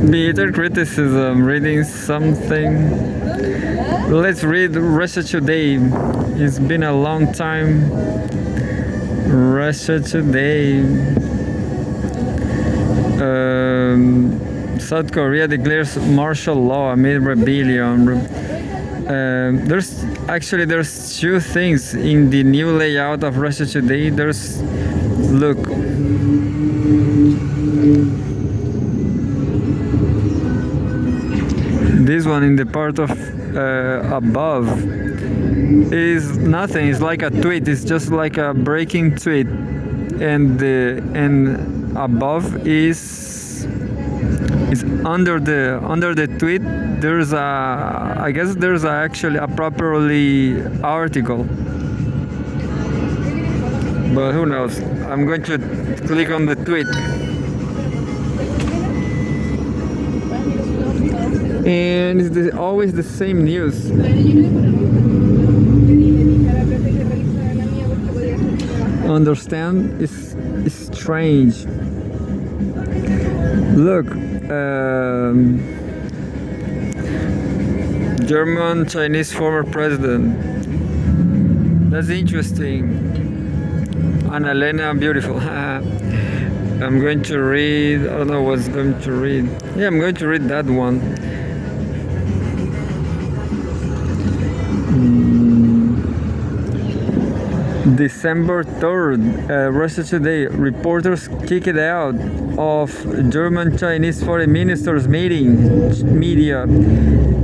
Bitter criticism, reading something. Let's read Russia Today. It's been a long time. Russia Today. South Korea declares martial law amid rebellion. There's two things in the new layout of Russia Today. Look. This one in the part of above is nothing. It's like a tweet. It's just like a breaking tweet, and above is under the tweet. I guess there's actually a properly article, but who knows? I'm going to click on the tweet. And it's always the same news. Understand? It's strange. Look, German Chinese former president. That's interesting. Annalena, beautiful. I'm going to read. I don't know what's going to read. Yeah, I'm going to read that one. December 3rd, Russia Today. Reporters kicked out of German Chinese foreign ministers meeting. Media.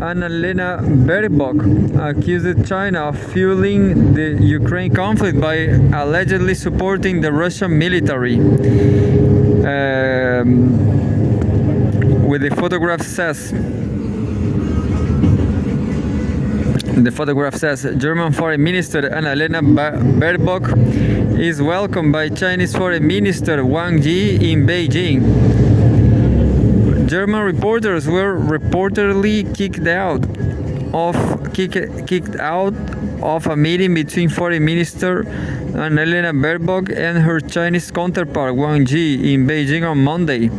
Annalena Baerbock accused China of fueling the Ukraine conflict by allegedly supporting the Russian military. With the photograph says. The photograph says German Foreign Minister Annalena Baerbock is welcomed by Chinese Foreign Minister Wang Yi in Beijing. German reporters were reportedly kicked out of a meeting between Foreign Minister Annalena Baerbock and her Chinese counterpart Wang Yi in Beijing on Monday.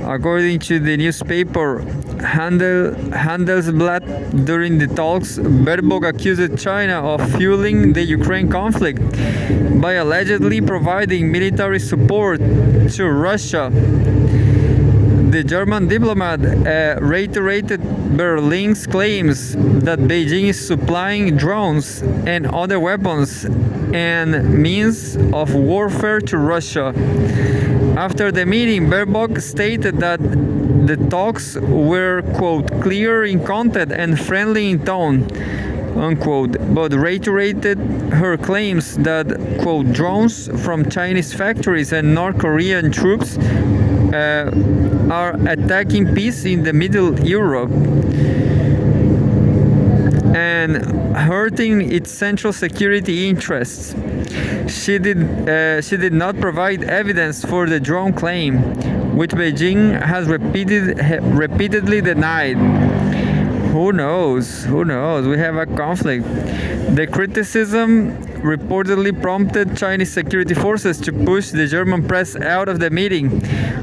According to the newspaper Handelsblatt, during the talks, Baerbock accused China of fueling the Ukraine conflict by allegedly providing military support to Russia. The German diplomat reiterated Berlin's claims that Beijing is supplying drones and other weapons and means of warfare to Russia. After the meeting, Baerbock stated that the talks were, quote, clear in content and friendly in tone, unquote, but reiterated her claims that, quote, drones from Chinese factories and North Korean troops are attacking peace in the Middle Europe and hurting its central security interests. She did not provide evidence for the drone claim, which Beijing has repeatedly denied. Who knows? We have a conflict. The criticism reportedly prompted Chinese security forces to push the German press out of the meeting,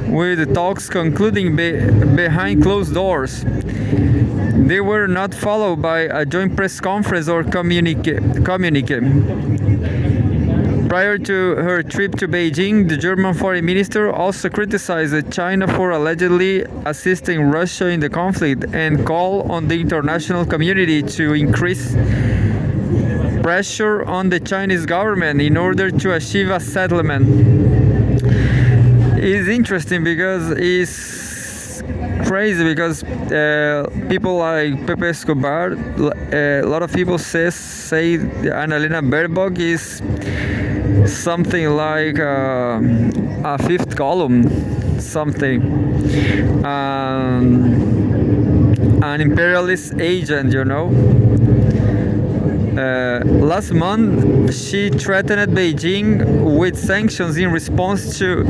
with the talks concluding behind closed doors. They were not followed by a joint press conference or communique. Prior to her trip to Beijing, the German foreign minister also criticized China for allegedly assisting Russia in the conflict and called on the international community to increase pressure on the Chinese government in order to achieve a settlement. It's interesting because it's crazy because people like Pepe Escobar, a lot of people say Annalena Baerbock is something like a fifth column, something, an imperialist agent, you know. Last month, she threatened Beijing with sanctions in response to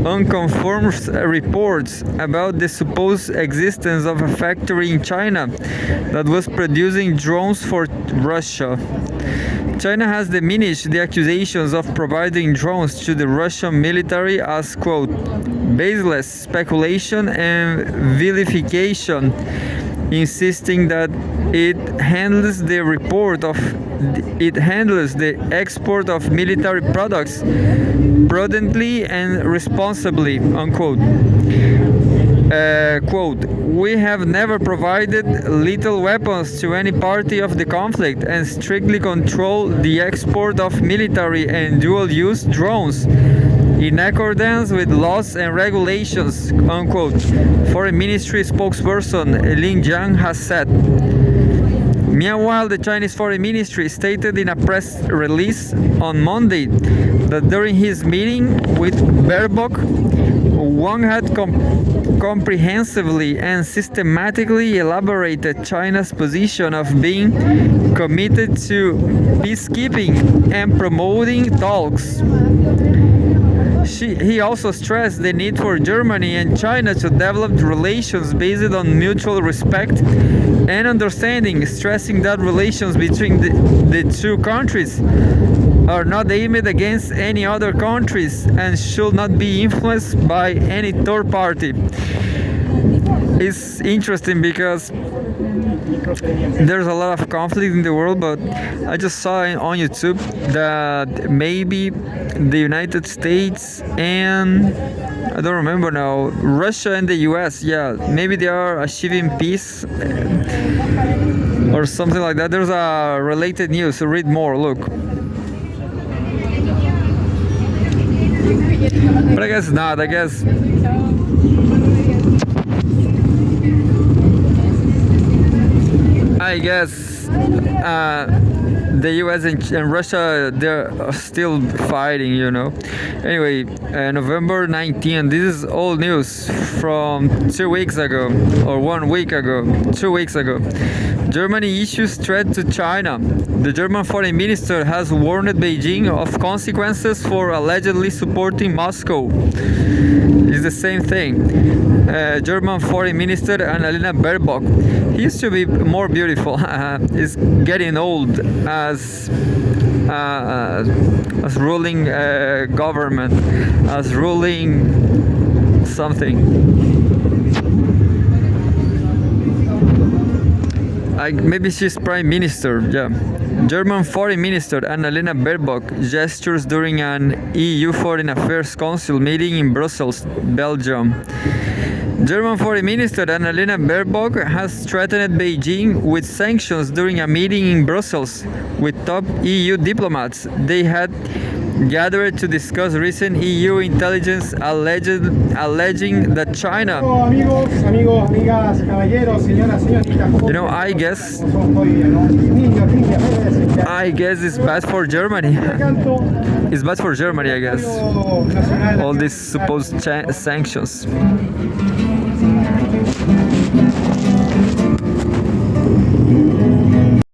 unconfirmed reports about the supposed existence of a factory in China that was producing drones for Russia. China has diminished the accusations of providing drones to the Russian military as, quote, baseless speculation and vilification, insisting that it handles the export of military products prudently and responsibly, unquote. Quote, we have never provided lethal weapons to any party of the conflict and strictly control the export of military and dual-use drones in accordance with laws and regulations, unquote, Foreign Ministry spokesperson Lin Jian has said. Meanwhile, the Chinese Foreign Ministry stated in a press release on Monday that during his meeting with Baerbock, Wang had comprehensively and systematically elaborated China's position of being committed to peacekeeping and promoting talks. He also stressed the need for Germany and China to develop relations based on mutual respect and understanding, stressing that relations between the two countries are not aimed against any other countries and should not be influenced by any third party. It's interesting because there's a lot of conflict in the world, but I just saw on YouTube that maybe the United States and I don't remember now, Russia and the US, yeah, maybe they are achieving peace or something like that. There's a related news, so read more, look. But I guess not, I guess the US and Russia, they're still fighting, you know. Anyway, November 19th, this is old news from 2 weeks ago, or 1 week ago, 2 weeks ago. Germany issues threat to China. The German foreign minister has warned Beijing of consequences for allegedly supporting Moscow. It's the same thing. German foreign minister Annalena Baerbock. He used to be more beautiful. Is getting old as ruling government, as ruling something. Maybe she's prime minister, yeah. German foreign minister Annalena Baerbock gestures during an EU Foreign Affairs Council meeting in Brussels, Belgium. German Foreign Minister Annalena Baerbock has threatened Beijing with sanctions during a meeting in Brussels with top EU diplomats. They had gathered to discuss recent EU intelligence alleging that China, you know, I guess it's bad for Germany. It's bad for Germany, I guess. All these supposed sanctions.